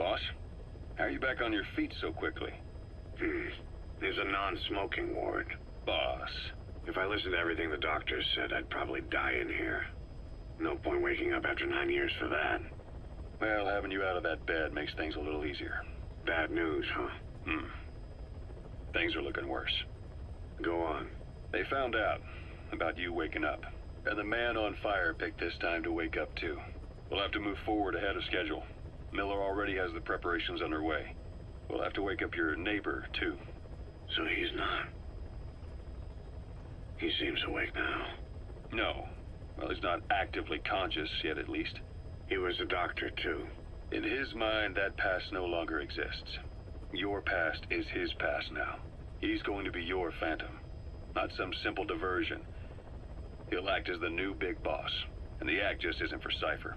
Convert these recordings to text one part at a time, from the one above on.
Boss, how are you back on your feet so quickly? There's a non-smoking ward. Boss. If I listened to everything the doctors said, I'd probably die in here. No point waking up after 9 years for that. Well, having you out of that bed makes things a little easier. Bad news, huh? Things are looking worse. Go on. They found out about you waking up. And the man on fire picked this time to wake up too. We'll have to move forward ahead of schedule. Miller already has the preparations underway. We'll have to wake up your neighbor too. So he's not. He seems awake now. No. Well, he's not actively conscious yet, at least. He was a doctor, too. In his mind, that past no longer exists. Your past is his past now. He's going to be your phantom, not some simple diversion. He'll act as the new big boss, and the act just isn't for Cypher.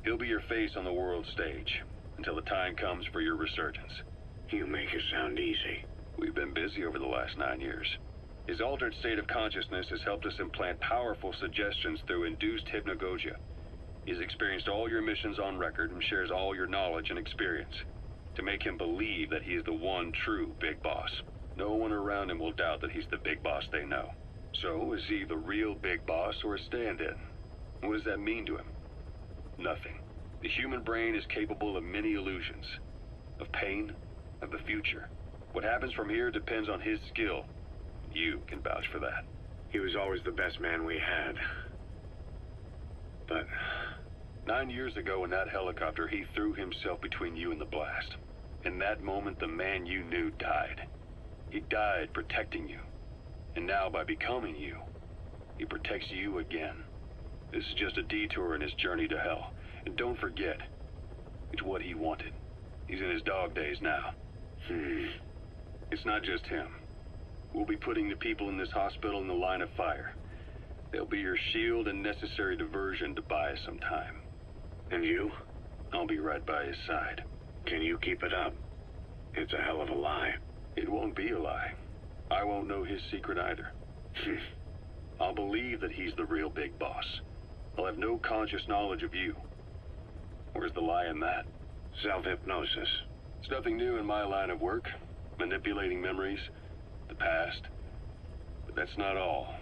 He'll be your face on the world stage, until the time comes for your resurgence. You make it sound easy. We've been busy over the last 9 years. His altered state of consciousness has helped us implant powerful suggestions through induced hypnagogia. He's experienced all your missions on record and shares all your knowledge and experience to make him believe that he is the one true big boss. No one around him will doubt that he's the big boss they know. So, is he the real big boss or a stand-in? What does that mean to him? Nothing. The human brain is capable of many illusions. Of pain, of the future. What happens from here depends on his skill. You can vouch for that. He was always the best man we had. But 9 years ago in that helicopter, he threw himself between you and the blast. In that moment, the man you knew died. He died protecting you. And now, by becoming you, he protects you again. This is just a detour in his journey to hell. And don't forget, it's what he wanted. He's in his dog days now. It's not just him. We'll be putting the people in this hospital in the line of fire. They'll be your shield and necessary diversion to buy us some time. And you? I'll be right by his side. Can you keep it up? It's a hell of a lie. It won't be a lie. I won't know his secret either. I'll believe that he's the real big boss. I'll have no conscious knowledge of you. Where's the lie in that? Self-hypnosis. It's nothing new in my line of work. Manipulating memories, the past. But that's not all.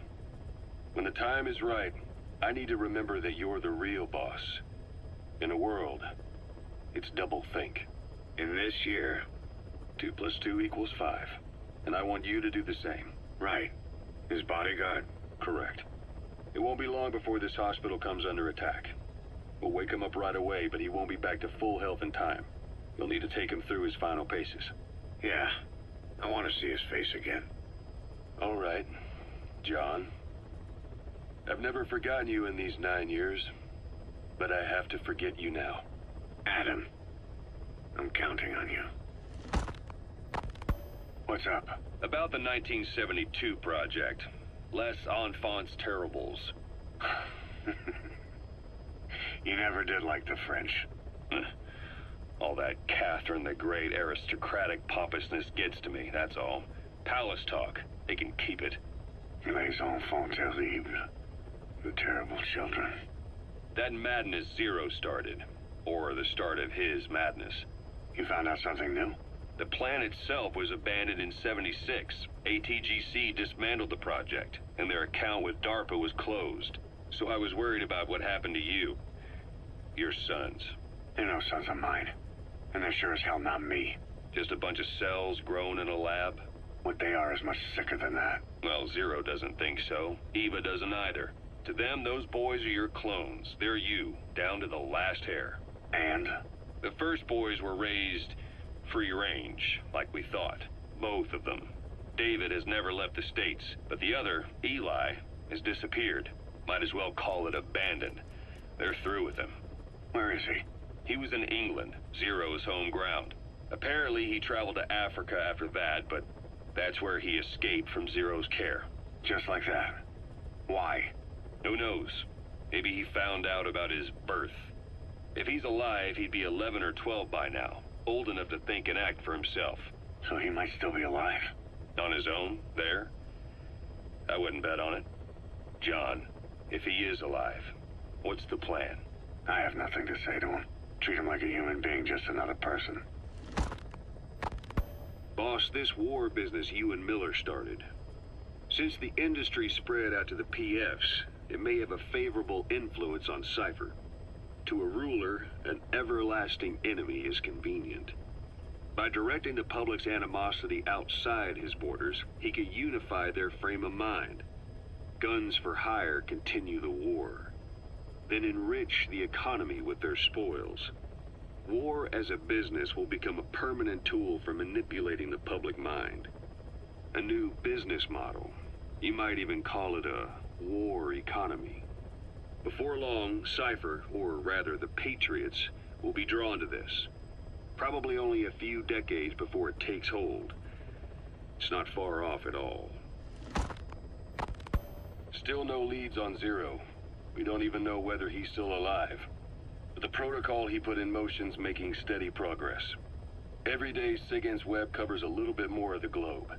When the time is right, I need to remember that you're the real boss. In a world, it's double think. In this year, 2 + 2 = 5. And I want you to do the same. Right. His bodyguard? Correct. It won't be long before this hospital comes under attack. We'll wake him up right away, but he won't be back to full health in time. You'll need to take him through his final paces. Yeah. I want to see his face again. All right, John. I've never forgotten you in these 9 years, but I have to forget you now. Adam, I'm counting on you. What's up? About the 1972 project. Les Enfants Terribles. You never did like the French. All that Catherine the Great aristocratic pompousness gets to me, that's all. Palace talk. They can keep it. Les enfants terribles. The terrible children. That madness Zero started. Or the start of his madness. You found out something new? The plan itself was abandoned in '76. ATGC dismantled the project, and their account with DARPA was closed. So I was worried about what happened to you. Your sons. They're no sons of mine. And they're sure as hell not me. Just a bunch of cells grown in a lab? What they are is much sicker than that. Well, Zero doesn't think so. Eva doesn't either. To them, those boys are your clones. They're you, down to the last hair. And? The first boys were raised free range, like we thought. Both of them. David has never left the States, but the other, Eli, has disappeared. Might as well call it abandoned. They're through with him. Where is he? He was in England, Zero's home ground. Apparently he traveled to Africa after that, but that's where he escaped from Zero's care. Just like that? Why? Who knows? Maybe he found out about his birth. If he's alive, he'd be 11 or 12 by now, old enough to think and act for himself. So he might still be alive? On his own, there? I wouldn't bet on it. John, if he is alive, what's the plan? I have nothing to say to him. Treat him like a human being, just another person. Boss, this war business you and Miller started. Since the industry spread out to the PFs, it may have a favorable influence on Cypher. To a ruler, an everlasting enemy is convenient. By directing the public's animosity outside his borders, he could unify their frame of mind. Guns for hire continue the war. Then enrich the economy with their spoils. War as a business will become a permanent tool for manipulating the public mind. A new business model. You might even call it a war economy. Before long, Cypher, or rather the Patriots, will be drawn to this. Probably only a few decades before it takes hold. It's not far off at all. Still no leads on Zero. We don't even know whether he's still alive. But the protocol he put in motion's making steady progress. Every day, SIGINT's web covers a little bit more of the globe.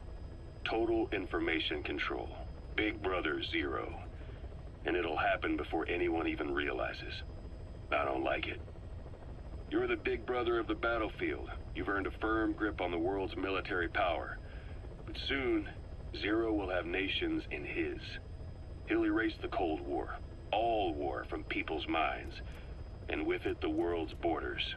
Total information control. Big Brother Zero. And it'll happen before anyone even realizes. I don't like it. You're the big brother of the battlefield. You've earned a firm grip on the world's military power. But soon, Zero will have nations in his. He'll erase the Cold War, all war, from people's minds, and with it the world's borders.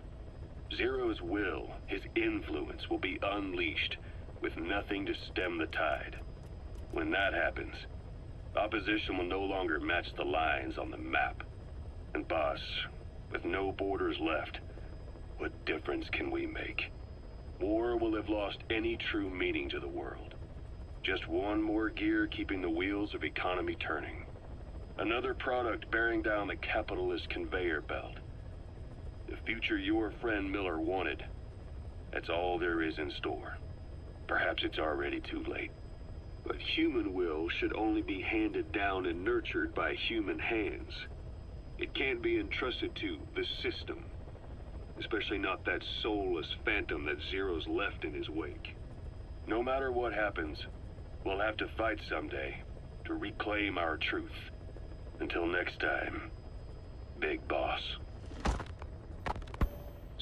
Zero's will, his influence, will be unleashed, with nothing to stem the tide. When that happens, opposition will no longer match the lines on the map. And boss, with no borders left, what difference can we make? War will have lost any true meaning to the world. Just one more gear keeping the wheels of economy turning. Another product bearing down the capitalist conveyor belt. The future your friend Miller wanted. That's all there is in store. Perhaps it's already too late. But human will should only be handed down and nurtured by human hands. It can't be entrusted to the system. Especially not that soulless phantom that Zero's left in his wake. No matter what happens, we'll have to fight someday to reclaim our truth. Until next time, Big Boss.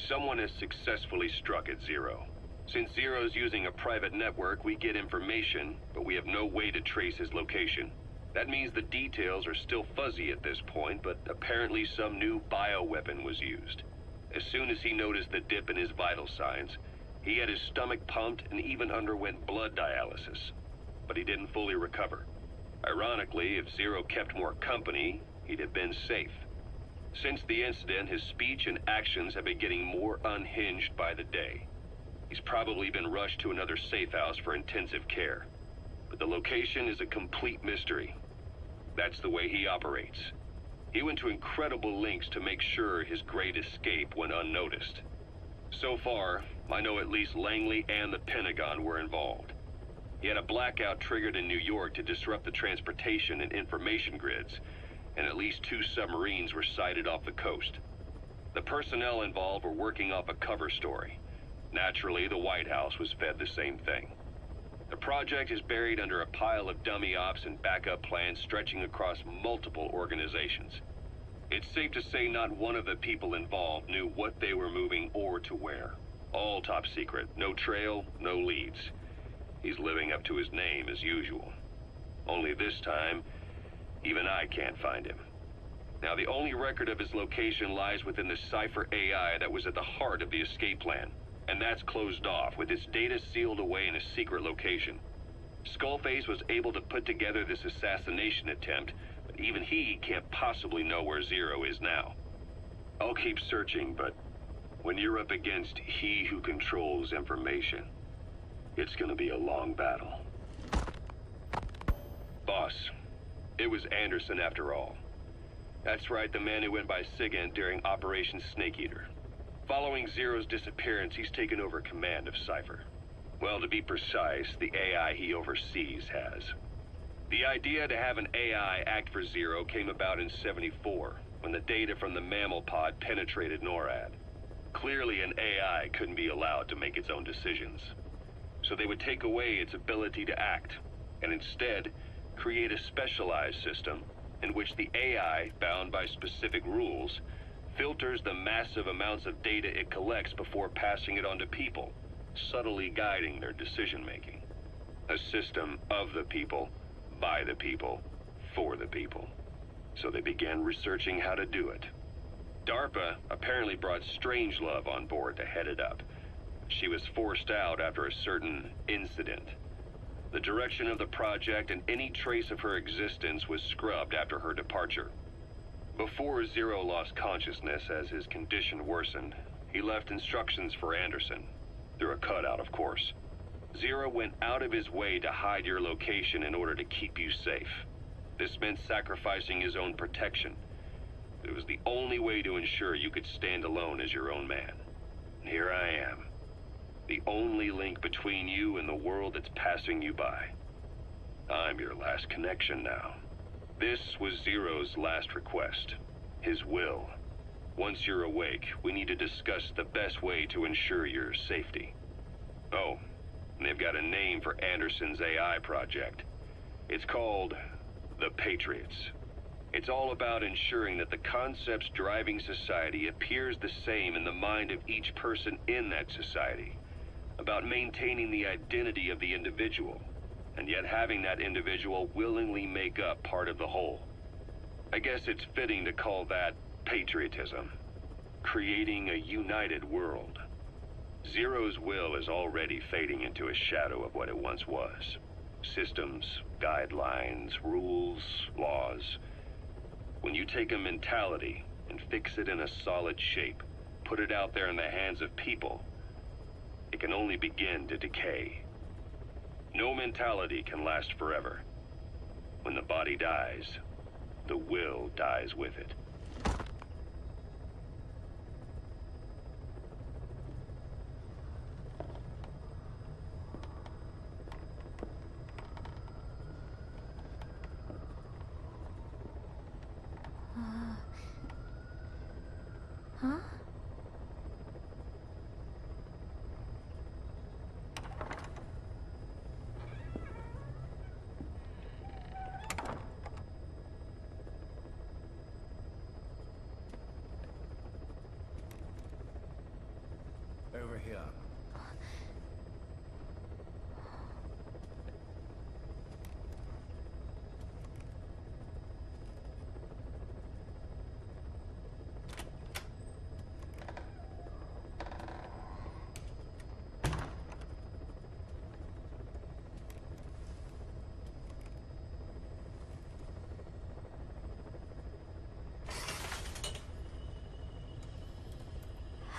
Someone has successfully struck at Zero. Since Zero's using a private network, we get information, but we have no way to trace his location. That means the details are still fuzzy at this point, but apparently some new bioweapon was used. As soon as he noticed the dip in his vital signs, he had his stomach pumped and even underwent blood dialysis. But he didn't fully recover. Ironically, if Zero kept more company, he'd have been safe. Since the incident, his speech and actions have been getting more unhinged by the day. He's probably been rushed to another safe house for intensive care. But the location is a complete mystery. That's the way he operates. He went to incredible lengths to make sure his great escape went unnoticed. So far, I know at least Langley and the Pentagon were involved. He had a blackout triggered in New York to disrupt the transportation and information grids, and at least 2 submarines were sighted off the coast. The personnel involved were working off a cover story. Naturally, the White House was fed the same thing. The project is buried under a pile of dummy ops and backup plans stretching across multiple organizations. It's safe to say not one of the people involved knew what they were moving or to where. All top secret, no trail, no leads. He's living up to his name as usual. Only this time, even I can't find him. Now, the only record of his location lies within the Cypher AI that was at the heart of the escape plan. And that's closed off, with its data sealed away in a secret location. Skullface was able to put together this assassination attempt, but even he can't possibly know where Zero is now. I'll keep searching, but when you're up against he who controls information, it's gonna be a long battle. Boss, it was Anderson after all. That's right, the man who went by SIGINT during Operation Snake Eater. Following Zero's disappearance, he's taken over command of Cypher. Well, to be precise, the AI he oversees has. The idea to have an AI act for Zero came about in '74, when the data from the mammal pod penetrated NORAD. Clearly, an AI couldn't be allowed to make its own decisions. So they would take away its ability to act, and instead, create a specialized system in which the AI, bound by specific rules, filters the massive amounts of data it collects before passing it on to people, subtly guiding their decision-making. A system of the people, by the people, for the people. So they began researching how to do it. DARPA apparently brought Strangelove on board to head it up. She was forced out after a certain incident. The direction of the project and any trace of her existence was scrubbed after her departure. Before Zero lost consciousness as his condition worsened, he left instructions for Anderson. Through a cutout, of course. Zero went out of his way to hide your location in order to keep you safe. This meant sacrificing his own protection. It was the only way to ensure you could stand alone as your own man. And here I am. The only link between you and the world that's passing you by. I'm your last connection now. This was Zero's last request. His will. Once you're awake, we need to discuss the best way to ensure your safety. Oh, and they've got a name for Anderson's AI project. It's called the Patriots. It's all about ensuring that the concepts driving society appears the same in the mind of each person in that society. About maintaining the identity of the individual, and yet having that individual willingly make up part of the whole. I guess it's fitting to call that patriotism. Creating a united world. Zero's will is already fading into a shadow of what it once was. Systems, guidelines, rules, laws. When you take a mentality and fix it in a solid shape, put it out there in the hands of people, it can only begin to decay. No mentality can last forever. When the body dies, the will dies with it. Huh? Over here.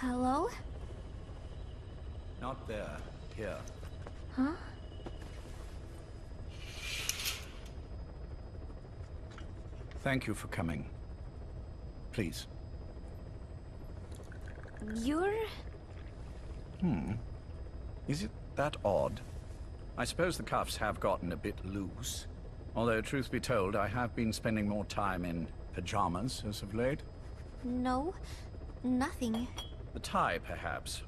Hello? Not there. Here. Huh? Thank you for coming. Please. You're... Is it that odd? I suppose the cuffs have gotten a bit loose. Although, truth be told, I have been spending more time in pajamas as of late. No, nothing. The tie, perhaps.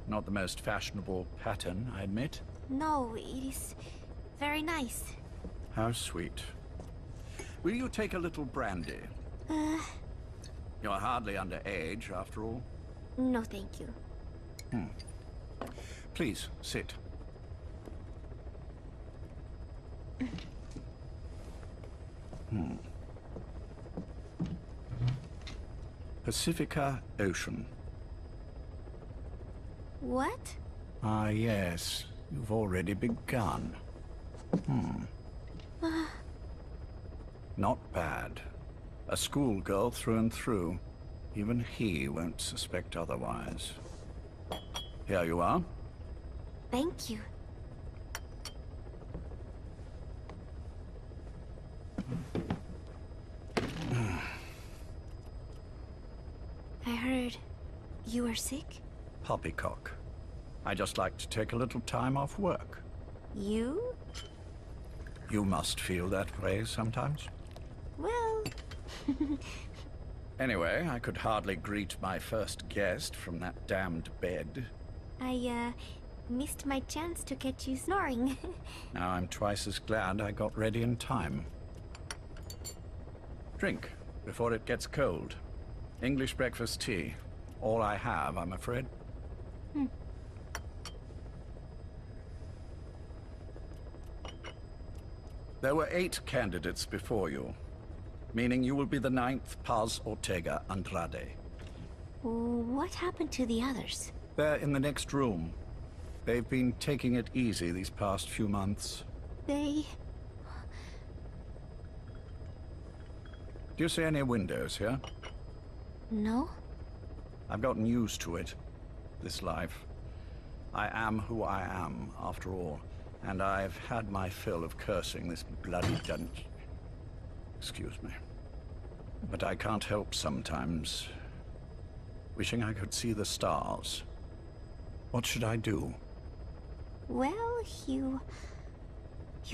Not the most fashionable pattern, I admit. No, it is very nice. How sweet. Will you take a little brandy? You're hardly underage, after all. No, thank you. Please, sit. Pacifica Ocean. What? Ah, yes. You've already begun. Not bad. A schoolgirl through and through. Even he won't suspect otherwise. Here you are. Thank you. I heard you were sick? Poppycock. I just like to take a little time off work. You? You must feel that way sometimes. Well... Anyway, I could hardly greet my first guest from that damned bed. I, missed my chance to catch you snoring. Now I'm twice as glad I got ready in time. Drink, before it gets cold. English breakfast tea. All I have, I'm afraid. There were 8 candidates before you, meaning you will be the 9th Paz Ortega Andrade. What happened to the others? They're in the next room. They've been taking it easy these past few months. They... Do you see any windows here? No? I've gotten used to it, this life. I am who I am, after all, and I've had my fill of cursing this bloody dungeon. Excuse me. But I can't help sometimes wishing I could see the stars. What should I do? Well, you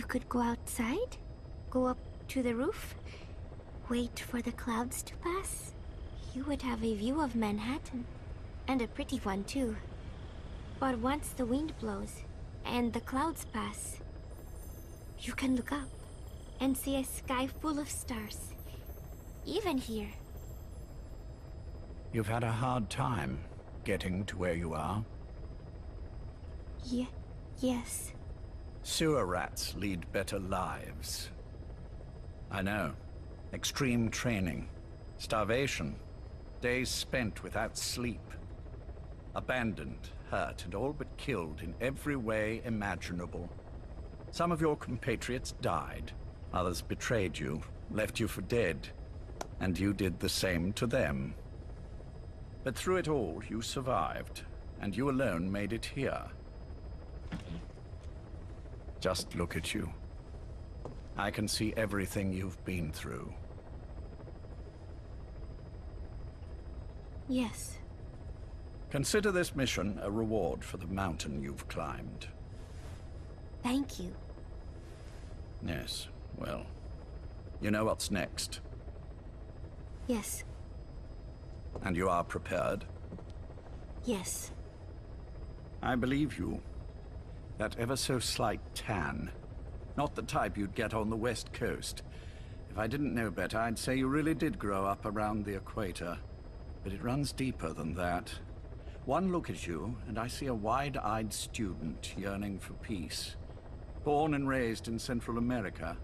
could go outside, go up to the roof, wait for the clouds to pass. You would have a view of Manhattan, and a pretty one too. But once the wind blows, and the clouds pass, you can look up and see a sky full of stars, even here. You've had a hard time getting to where you are. Yes. Sewer rats lead better lives. I know. Extreme training, starvation, days spent without sleep. Abandoned, hurt, and all but killed in every way imaginable. Some of your compatriots died. Others betrayed you, left you for dead. And you did the same to them. But through it all, you survived, and you alone made it here. Just look at you. I can see everything you've been through. Yes. Consider this mission a reward for the mountain you've climbed. Thank you. Yes, well, you know what's next. Yes. And you are prepared? Yes. I believe you. That ever so slight tan. Not the type you'd get on the West Coast. If I didn't know better, I'd say you really did grow up around the equator. But it runs deeper than that. One look at you, and I see a wide-eyed student yearning for peace. Born and raised in Central America.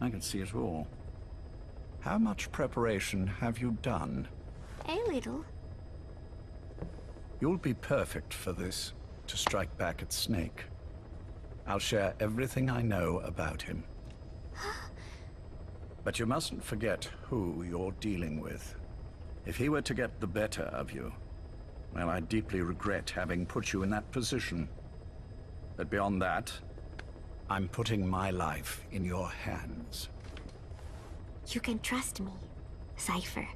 I can see it all. How much preparation have you done? A little. You'll be perfect for this, to strike back at Snake. I'll share everything I know about him. But you mustn't forget who you're dealing with. If he were to get the better of you, well, I deeply regret having put you in that position. But beyond that, I'm putting my life in your hands. You can trust me, Cypher.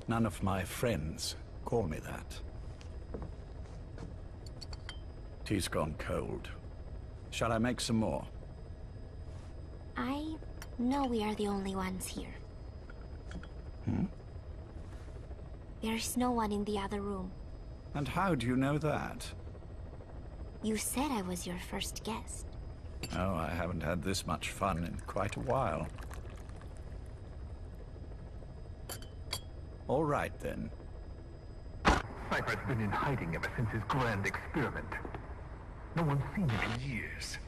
None of my friends call me that. Tea's gone cold. Shall I make some more? I know we are the only ones here. There's no one in the other room. And how do you know that? You said I was your first guest. Oh, I haven't had this much fun in quite a while. All right, then. Cypher's been in hiding ever since his grand experiment. No one's seen him in years.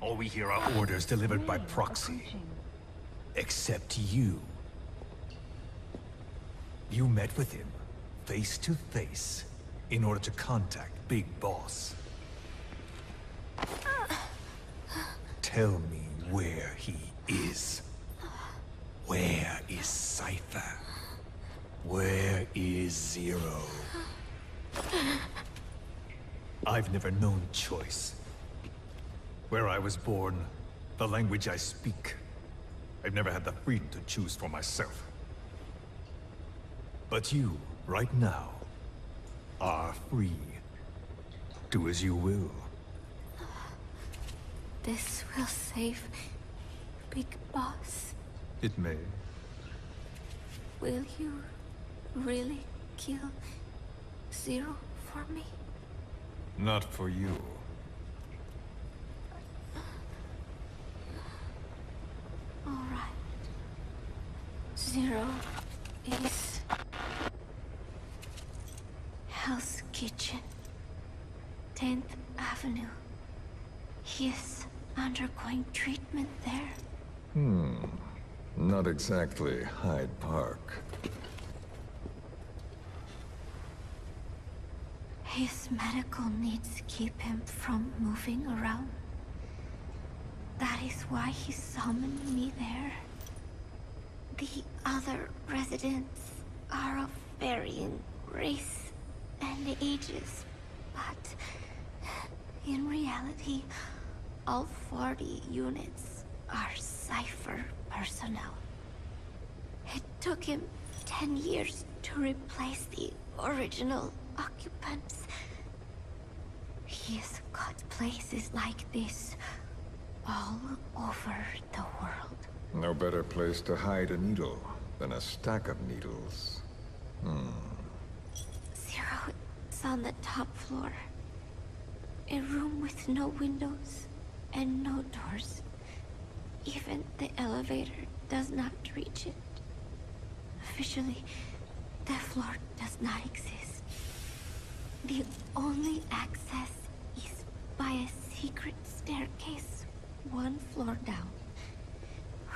All we hear are orders delivered by proxy. Except you. You met with him, face to face, in order to contact Big Boss. Tell me where he is. Where is Cypher? Where is Zero? I've never known choice. Where I was born, the language I speak, I've never had the freedom to choose for myself. But you, right now, are free. Do as you will. This will save Big Boss. It may. Will you really kill Zero for me? Not for you. All right. is Hell's Kitchen, 10th Avenue. He is undergoing treatment there. Not exactly Hyde Park. His medical needs keep him from moving around. That is why he summoned me there. The other residents are of varying race and ages, but in reality, all 40 units are Cypher personnel. It took him 10 years to replace the original occupants. He has got places like this all over the world. No better place to hide a needle than a stack of needles. Zero is on the top floor. A room with no windows and no doors. Even the elevator does not reach it. Officially, the floor does not exist. The only access is by a secret staircase 1 floor down.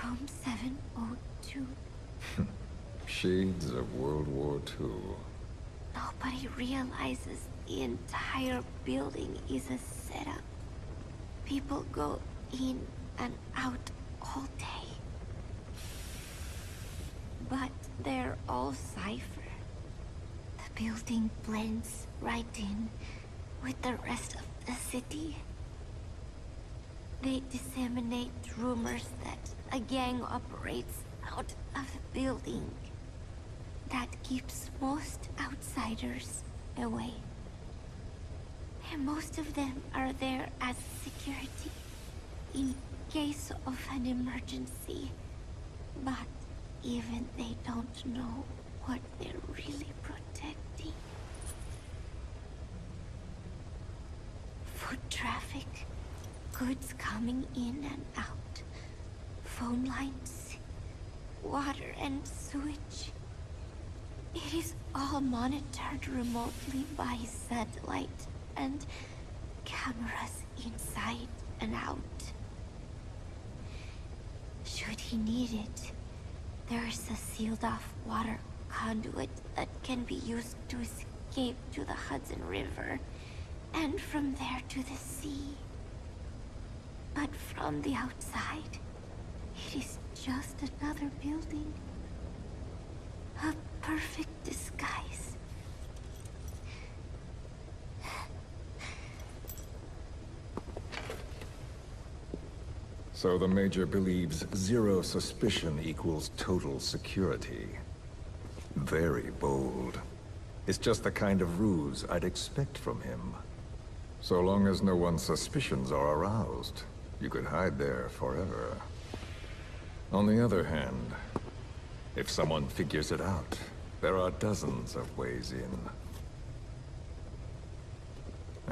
Room 702. Shades of World War II. Nobody realizes the entire building is a setup. People go in and out all day. But they're all Cypher. The building blends right in with the rest of the city. They disseminate rumors that a gang operates out of the building. That keeps most outsiders away. And most of them are there as security, in case of an emergency. But even they don't know what they're really protecting. Foot traffic, goods coming in and out, phone lines, water and sewage. It is all monitored remotely by satellite and cameras inside and out. Should he need it, there is a sealed-off water conduit that can be used to escape to the Hudson River, and from there to the sea. But from the outside, it is just another building. A perfect disguise. So the Major believes zero suspicion equals total security. Very bold. It's just the kind of ruse I'd expect from him. So long as no one's suspicions are aroused, you could hide there forever. On the other hand, if someone figures it out, there are dozens of ways in.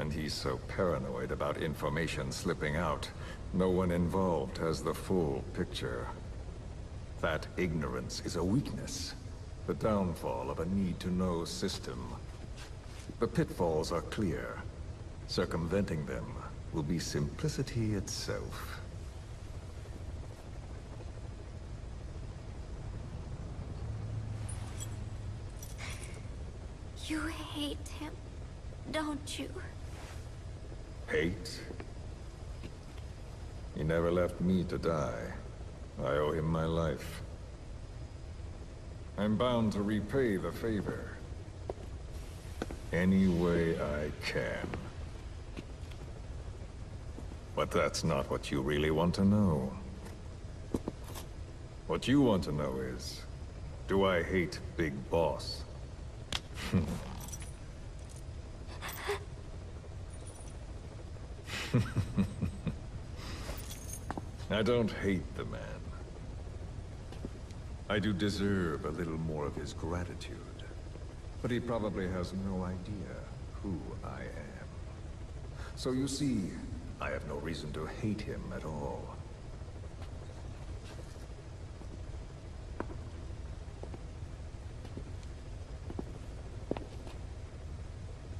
And he's so paranoid about information slipping out, no one involved has the full picture. That ignorance is a weakness, the downfall of a need-to-know system. The pitfalls are clear. Circumventing them will be simplicity itself. You hate him, don't you? Hate? He never left me to die. I owe him my life. I'm bound to repay the favor. Any way I can. But that's not what you really want to know. What you want to know is, do I hate Big Boss? I don't hate the man. I do deserve a little more of his gratitude. But he probably has no idea who I am. So you see, I have no reason to hate him at all.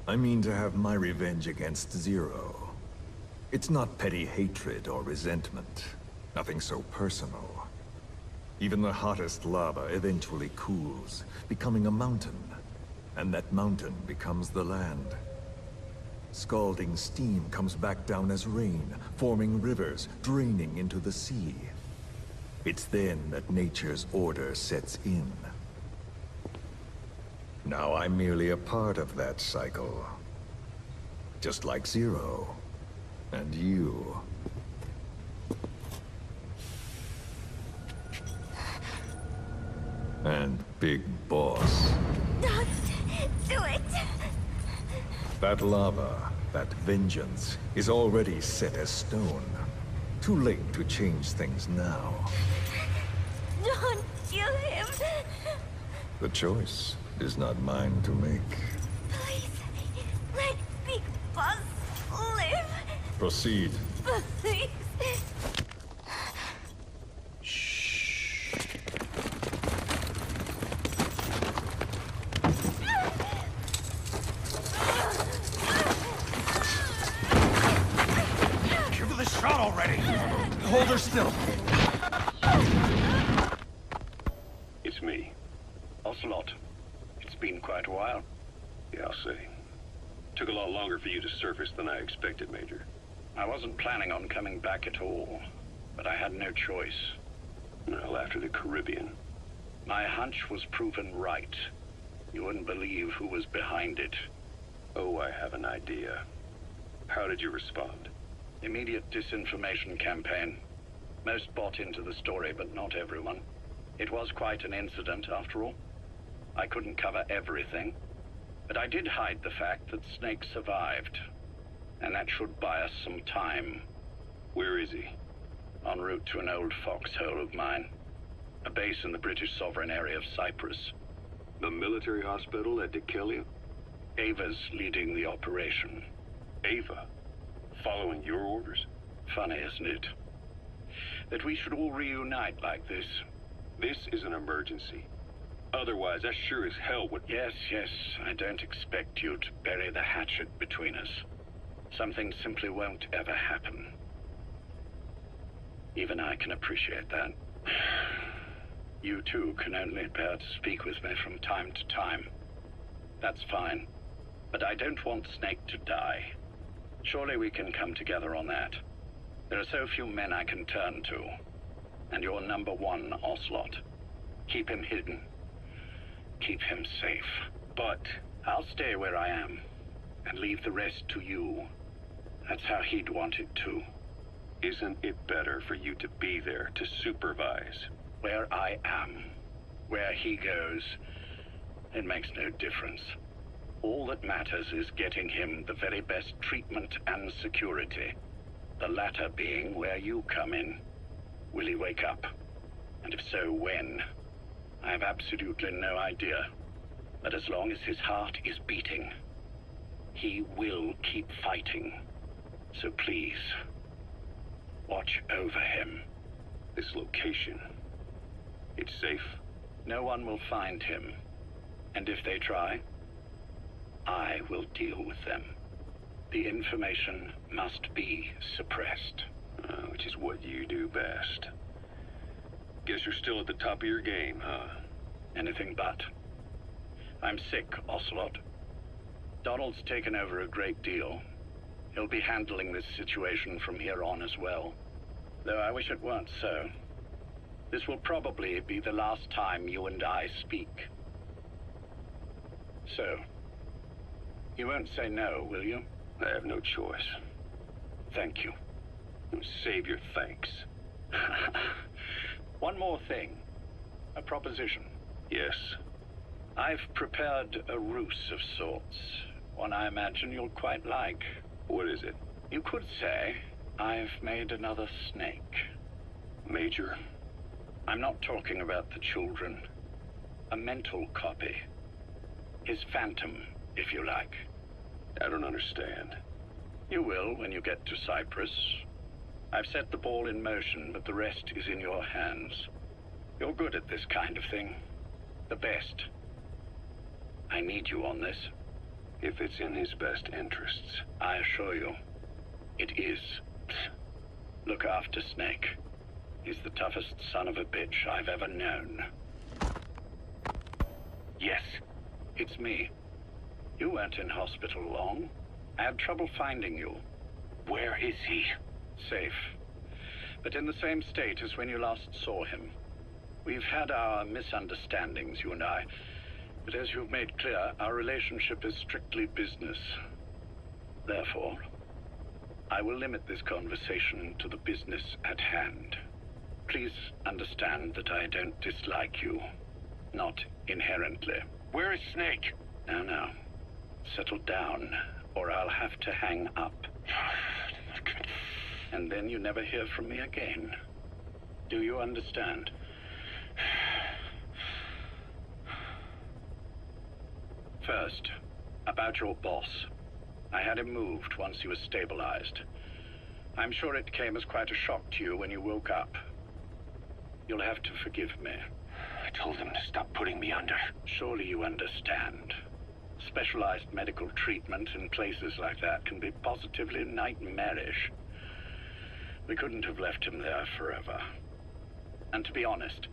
I mean to have my revenge against Zero. It's not petty hatred or resentment. Nothing so personal. Even the hottest lava eventually cools, becoming a mountain. And that mountain becomes the land. Scalding steam comes back down as rain, forming rivers, draining into the sea. It's then that nature's order sets in. Now I'm merely a part of that cycle. Just like Zero. And you. And Big Boss. Don't do it! That lava, that vengeance, is already set as stone. Too late to change things now. Don't kill him! The choice is not mine to make. Please, let Big Boss live! Proceed. Please! Give her the shot already! Hold her still. It's me. Ocelot. It's been quite a while. Yeah, I'll say. Took a lot longer for you to surface than I expected, Major. I wasn't planning on coming back at all, but I had no choice. Well, after the Caribbean. My hunch was proven right. You wouldn't believe who was behind it. Oh, I have an idea. How did you respond? Immediate disinformation campaign. Most bought into the story, but not everyone. It was quite an incident, after all. I couldn't cover everything, but I did hide the fact that Snake survived. And that should buy us some time. Where is he? En route to an old foxhole of mine. A base in the British sovereign area of Cyprus. The military hospital at Dekelia? Ava's leading the operation. Ava? Following your orders? Funny, isn't it? That we should all reunite like this. This is an emergency. Otherwise, I sure as hell would... Yes, I don't expect you to bury the hatchet between us. Something simply won't ever happen. Even I can appreciate that. You too can only bear to speak with me from time to time. That's fine. But I don't want Snake to die. Surely we can come together on that. There are so few men I can turn to. And you're number one, Ocelot. Keep him hidden. Keep him safe. But I'll stay where I am. And leave the rest to you. That's how he'd want it too. Isn't it better for you to be there to supervise? Where I am, where he goes, it makes no difference. All that matters is getting him the very best treatment and security. The latter being where you come in. Will he wake up? And if so, when? I have absolutely no idea. But as long as his heart is beating, he will keep fighting. So please, watch over him. This location, it's safe? No one will find him. And if they try, I will deal with them. The information must be suppressed. Which is what you do best. Guess you're still at the top of your game, huh? Anything but. I'm sick, Ocelot. Donald's taken over a great deal. He'll be handling this situation from here on as well. Though I wish it weren't so. This will probably be the last time you and I speak. So, you won't say no, will you? I have no choice. Thank you. Save your thanks. One more thing. A proposition. Yes? I've prepared a ruse of sorts. One I imagine you'll quite like. What is it? You could say I've made another Snake. Major? I'm not talking about the children. A mental copy. His phantom, if you like. I don't understand. You will when you get to Cyprus. I've set the ball in motion, but the rest is in your hands. You're good at this kind of thing. The best. I need you on this. if it's in his best interests. I assure you, it is. Look after Snake. He's the toughest son of a bitch I've ever known. Yes. It's me. You weren't in hospital long. I had trouble finding you. Where is he? Safe. But in the same state as when you last saw him. We've had our misunderstandings, you and I. But as you've made clear, our relationship is strictly business. Therefore, I will limit this conversation to the business at hand. Please understand that I don't dislike you. Not inherently. Where is Snake? Now. Settle down, or I'll have to hang up. And then you never hear from me again. Do you understand? First, about your boss. I had him moved once he was stabilized. I'm sure it came as quite a shock to you when you woke up. You'll have to forgive me. I told him to stop putting me under. Surely you understand. Specialized medical treatment in places like that can be positively nightmarish. We couldn't have left him there forever. And to be honest,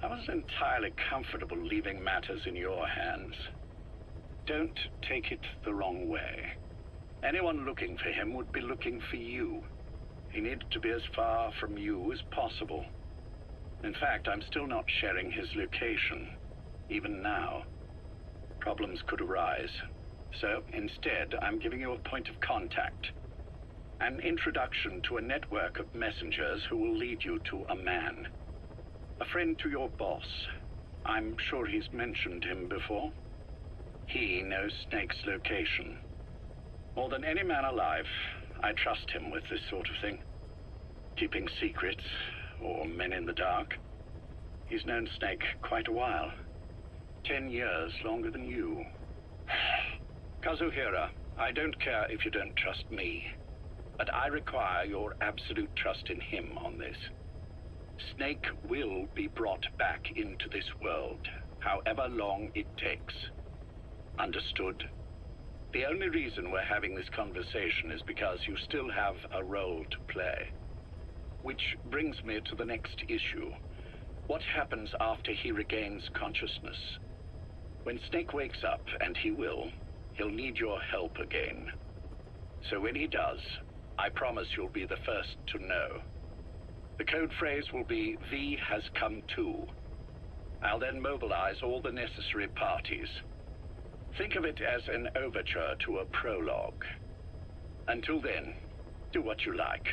I wasn't entirely comfortable leaving matters in your hands. Don't take it the wrong way. Anyone looking for him would be looking for you. He needed to be as far from you as possible. In fact, I'm still not sharing his location, even now. Problems could arise. So instead, I'm giving you a point of contact. An introduction to a network of messengers who will lead you to a man. A friend to your boss. I'm sure he's mentioned him before. He knows Snake's location. More than any man alive, I trust him with this sort of thing. Keeping secrets, or men in the dark. He's known Snake quite a while. 10 years longer than you. Kazuhira, I don't care if you don't trust me, but I require your absolute trust in him on this. Snake will be brought back into this world, however long it takes. Understood? The only reason we're having this conversation is because you still have a role to play. Which brings me to the next issue. What happens after he regains consciousness? When Snake wakes up, and he will, he'll need your help again. So when he does, I promise you'll be the first to know. The code phrase will be, V has come to. I'll then mobilize all the necessary parties. Think of it as an overture to a prologue. Until then, do what you like.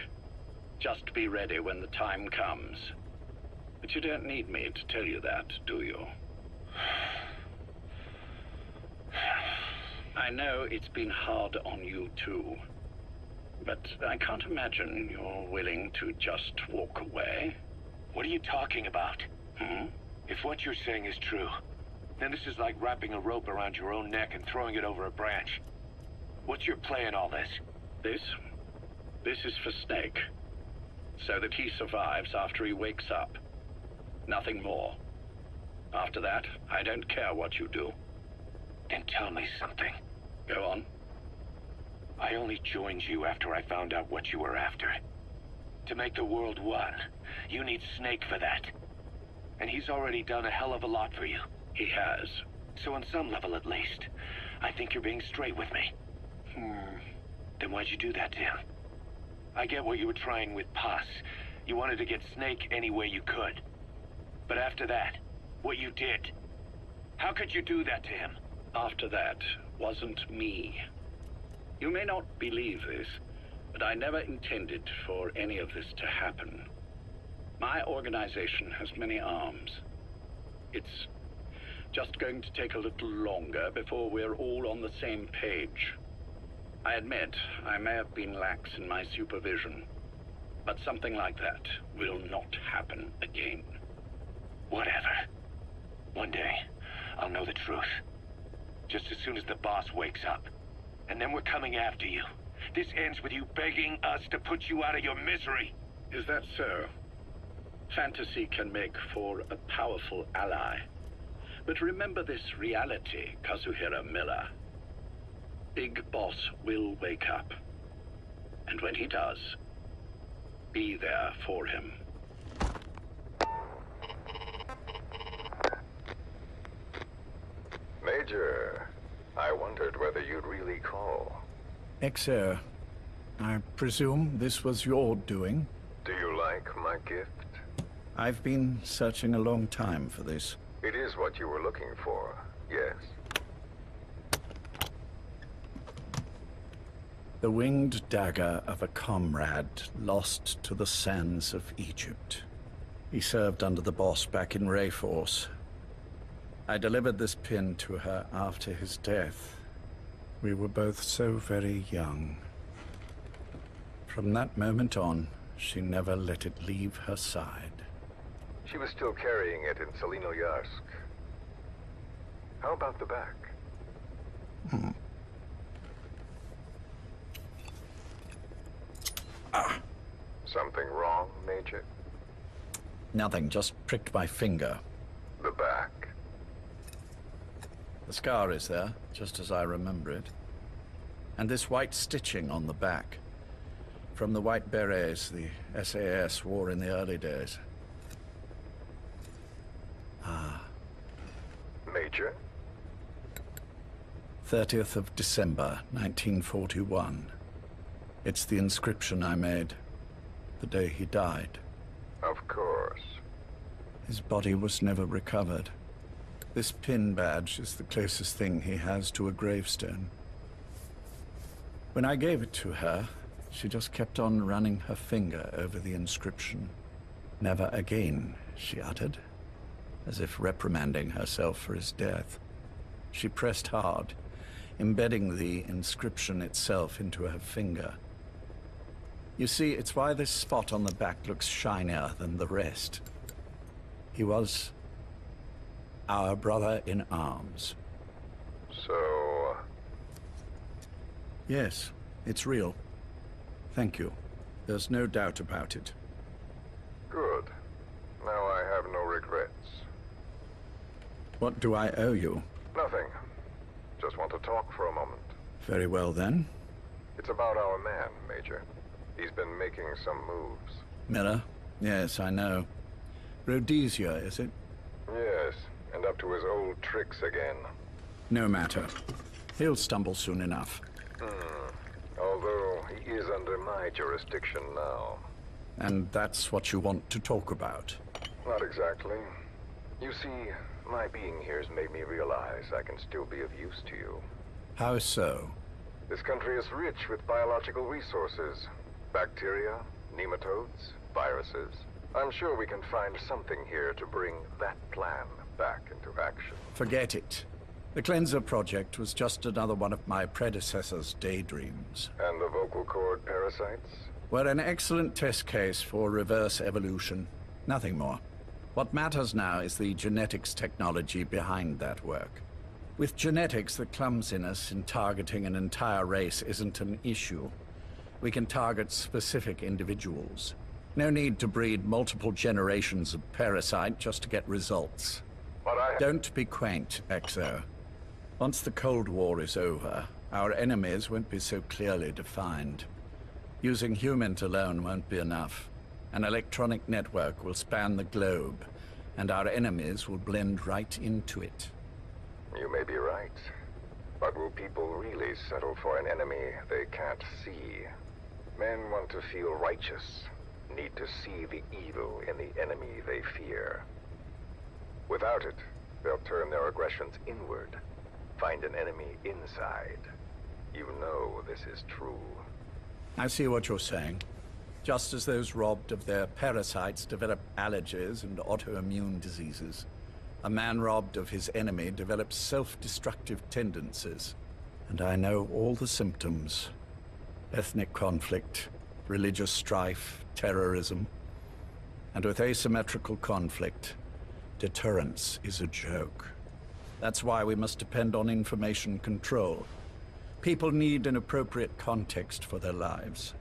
Just be ready when the time comes. But you don't need me to tell you that, do you? I know it's been hard on you too. But I can't imagine you're willing to just walk away. What are you talking about? If what you're saying is true, then this is like wrapping a rope around your own neck and throwing it over a branch. What's your play in all this? This is for Snake. So that he survives after he wakes up. Nothing more. After that, I don't care what you do. Then tell me something. Go on. I only joined you after I found out what you were after. To make the world one, you need Snake for that. And he's already done a hell of a lot for you. He has. So on some level at least, I think you're being straight with me. Then why'd you do that to him? I get what you were trying with Paz. You wanted to get Snake any way you could. But after that, what you did, how could you do that to him? After that wasn't me. You may not believe this, but I never intended for any of this to happen. My organization has many arms. It's just going to take a little longer before we're all on the same page. I admit I may have been lax in my supervision, but something like that will not happen again. Whatever. One day, I'll know the truth. Just as soon as the boss wakes up. And then we're coming after you. This ends with you begging us to put you out of your misery. Is that so? Fantasy can make for a powerful ally. But remember this reality, Kazuhira Miller. Big Boss will wake up. And when he does, be there for him. Major, I wondered whether you'd really call. Exer, I presume this was your doing? Do you like my gift? I've been searching a long time for this. It is what you were looking for, yes. The winged dagger of a comrade lost to the sands of Egypt. He served under the boss back in Rayforce. I delivered this pin to her after his death. We were both so very young. From that moment on, she never let it leave her side. She was still carrying it in Selinoyarsk. How about the back? Something wrong, Major? Nothing, just pricked my finger. The back. The scar is there, just as I remember it. And this white stitching on the back. From the white berets the SAS wore in the early days. Major? 30th of December, 1941. It's the inscription I made the day he died. Of course. His body was never recovered. This pin badge is the closest thing he has to a gravestone. When I gave it to her, she just kept on running her finger over the inscription. Never again, she uttered, as if reprimanding herself for his death. She pressed hard, embedding the inscription itself into her finger. You see, it's why this spot on the back looks shinier than the rest. He was our brother in arms. So... Yes, it's real. Thank you. There's no doubt about it. Good. Now I have no regrets. What do I owe you? Nothing. Just want to talk for a moment. Very well, then. It's about our man, Major. He's been making some moves. Miller? Yes, I know. Rhodesia, is it? Yes, and up to his old tricks again. No matter. He'll stumble soon enough. Although he is under my jurisdiction now. And that's what you want to talk about? Not exactly. You see, my being here's made me realize I can still be of use to you. How so? This country is rich with biological resources. Bacteria, nematodes, viruses. I'm sure we can find something here to bring that plan back into action. Forget it. The Cleanser Project was just another one of my predecessor's daydreams. And the vocal cord parasites? We're an excellent test case for reverse evolution. Nothing more. What matters now is the genetics technology behind that work. With genetics, the clumsiness in targeting an entire race isn't an issue. We can target specific individuals. No need to breed multiple generations of parasite just to get results. But Don't be quaint, Exo. Once the Cold War is over, our enemies won't be so clearly defined. Using humans alone won't be enough. An electronic network will span the globe, and our enemies will blend right into it. You may be right. But will people really settle for an enemy they can't see? Men want to feel righteous, need to see the evil in the enemy they fear. Without it, they'll turn their aggressions inward, find an enemy inside. You know this is true. I see what you're saying. Just as those robbed of their parasites develop allergies and autoimmune diseases, a man robbed of his enemy develops self-destructive tendencies. And I know all the symptoms. Ethnic conflict, religious strife, terrorism. And with asymmetrical conflict, deterrence is a joke. That's why we must depend on information control. People need an appropriate context for their lives.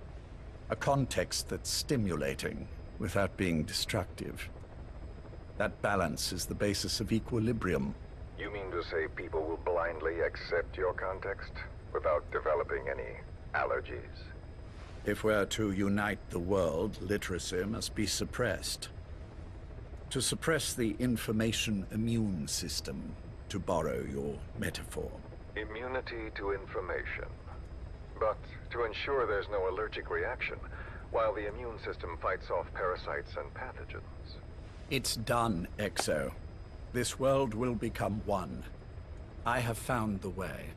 A context that's stimulating without being destructive. That balance is the basis of equilibrium. You mean to say people will blindly accept your context? without developing any allergies. If we're to unite the world, literacy must be suppressed. To suppress the information immune system, to borrow your metaphor. Immunity to information. But to ensure there's no allergic reaction, while the immune system fights off parasites and pathogens. It's done, Exo. This world will become one. I have found the way.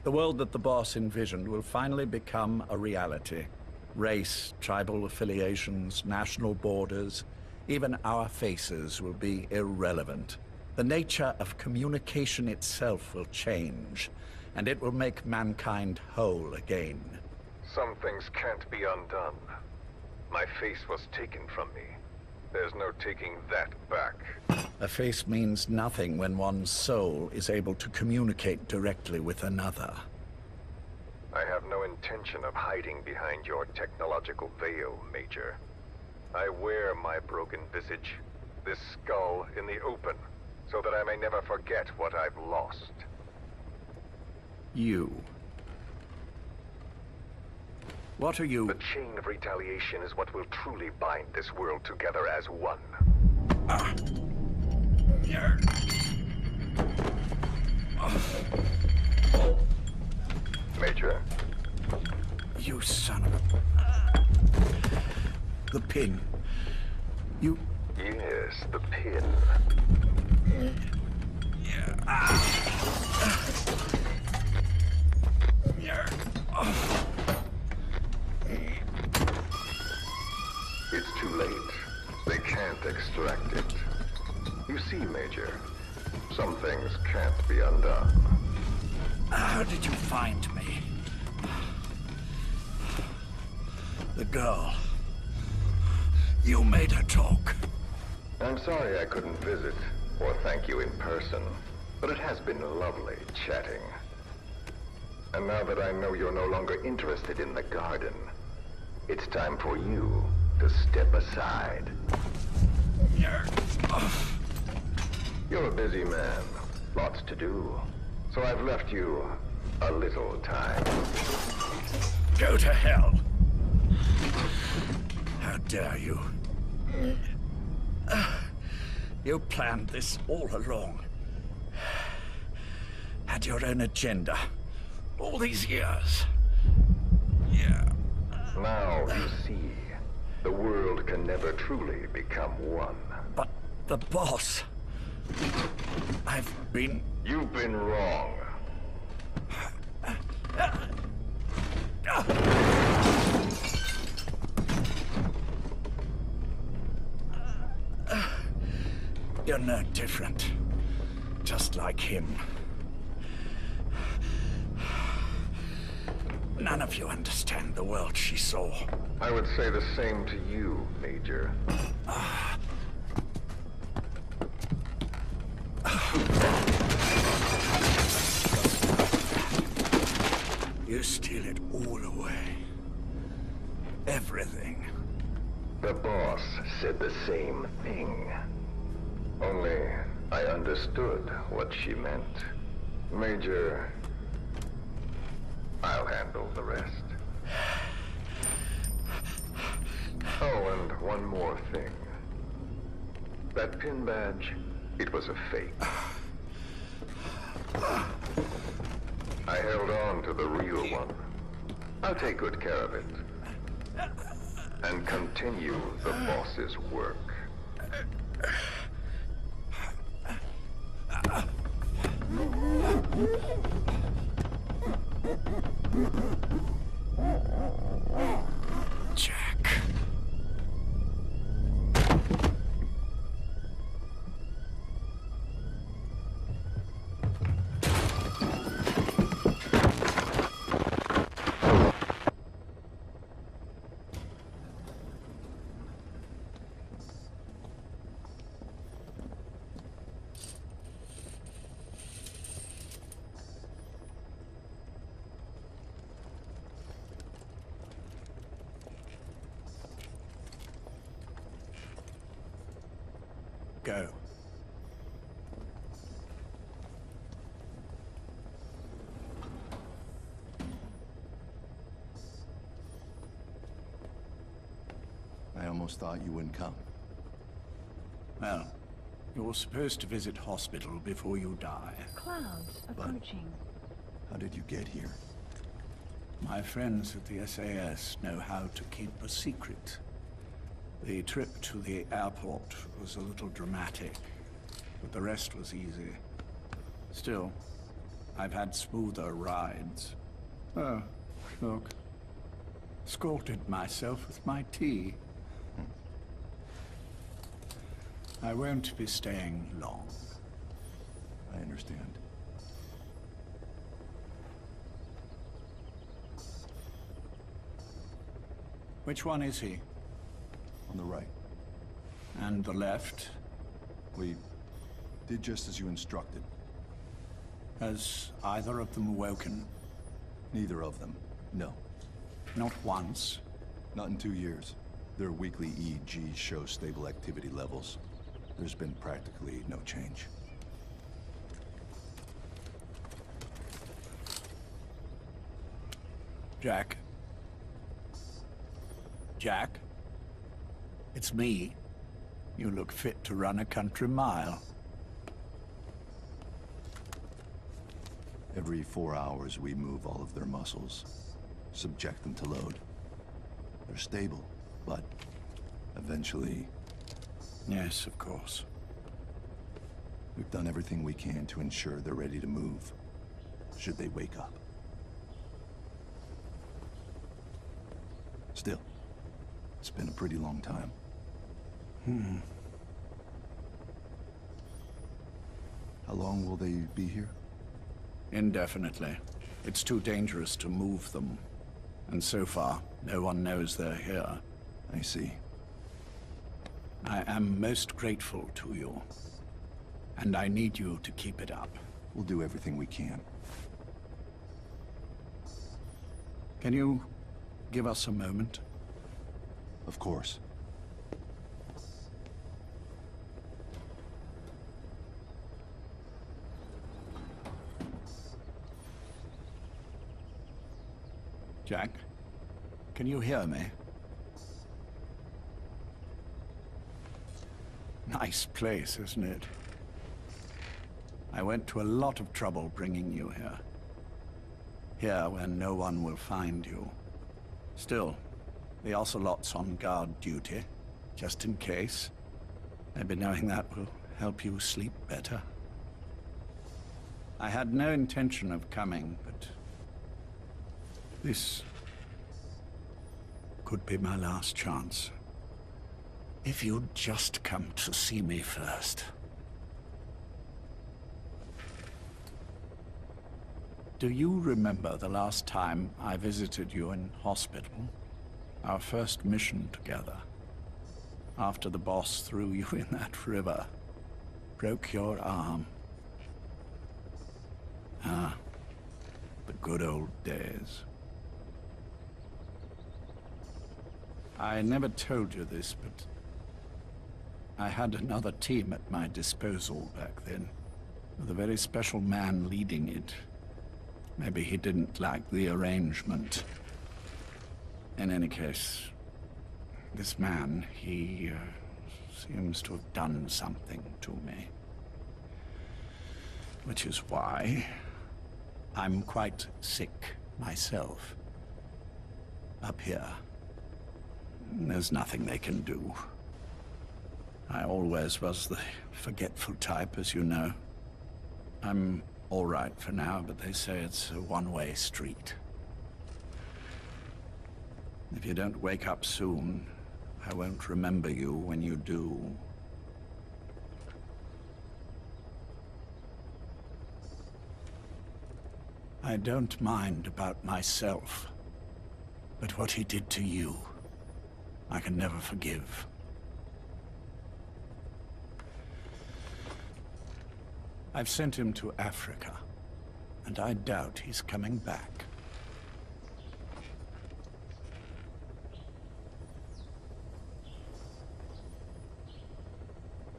The world that the boss envisioned will finally become a reality. Race, tribal affiliations, national borders, even our faces will be irrelevant. The nature of communication itself will change, and it will make mankind whole again. Some things can't be undone. My face was taken from me. There's no taking that back. A face means nothing when one's soul is able to communicate directly with another. I have no intention of hiding behind your technological veil, Major. I wear my broken visage, this skull, in the open, so that I may never forget what I've lost. You. What are you? The chain of retaliation is what will truly bind this world together as one. Major. You son of a... The pin. You... Yes, the pin. It's too late. They can't extract it. You see, Major, some things can't be undone. How did you find me? The girl. You made her talk. I'm sorry I couldn't visit or thank you in person, but it has been lovely chatting. And now that I know you're no longer interested in the garden, it's time for you to step aside. You're a busy man, lots to do, so I've left you a little time. Go to hell. How dare you? You planned this all along. Had your own agenda. All these years. Yeah. Now you see, the world can never truly become one. But the boss... You've been wrong. You're no different. Just like him. None of you understand the world she saw. I would say the same to you, Major. You steal it all away. Everything. The boss said the same thing. Only I understood what she meant. Major, I'll handle the rest. Oh, and one more thing. That pin badge, it was a fake. I held on to the real one. I'll take good care of it. And continue the boss's work. Jack. Go. almost thought you wouldn't come. Well, you're supposed to visit hospital before you die. Clouds approaching. How did you get here? My friends at the SAS know how to keep a secret. The trip to the airport was a little dramatic, but the rest was easy. Still, I've had smoother rides. Oh, look. Scalded myself with my tea. I won't be staying long. I understand. Which one is he? On the right. And the left? We did just as you instructed. Has either of them awoken? Neither of them. No. Not once. Not in 2 years. Their weekly EEGs show stable activity levels. There's been practically no change. Jack? Jack? It's me. You look fit to run a country mile. Every 4 hours, we move all of their muscles, subject them to load. They're stable, but eventually... Yes, of course. We've done everything we can to ensure they're ready to move, should they wake up. Still, it's been a pretty long time. How long will they be here? Indefinitely. It's too dangerous to move them. And so far, no one knows they're here. I see. I am most grateful to you. And I need you to keep it up. We'll do everything we can. Can you give us a moment? Of course. Jack, can you hear me? Nice place, isn't it? I went to a lot of trouble bringing you here. Here, where no one will find you. Still, the Ocelot's on guard duty, just in case. Maybe knowing that will help you sleep better. I had no intention of coming, but this could be my last chance. If you'd just come to see me first. Do you remember the last time I visited you in hospital? Our first mission together. After the boss threw you in that river. Broke your arm. Ah, the good old days. I never told you this, but I had another team at my disposal back then, with a very special man leading it. Maybe he didn't like the arrangement. In any case, this man, he seems to have done something to me. Which is why I'm quite sick myself. Up here. There's nothing they can do. I always was the forgetful type, as you know. I'm all right for now, but they say it's a one-way street. If you don't wake up soon, I won't remember you when you do. I don't mind about myself, but what he did to you, I can never forgive. I've sent him to Africa, and I doubt he's coming back.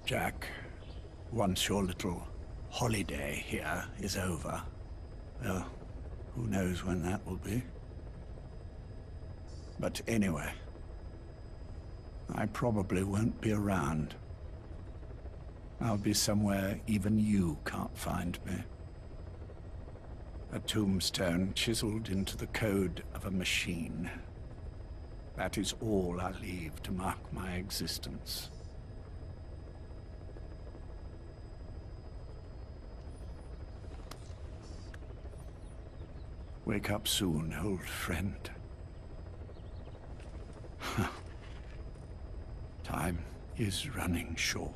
Jack, once your little holiday here is over, well, who knows when that will be? But anyway, I probably won't be around. I'll be somewhere even you can't find me. A tombstone chiseled into the code of a machine. That is all I leave to mark my existence. Wake up soon, old friend. Time is running short.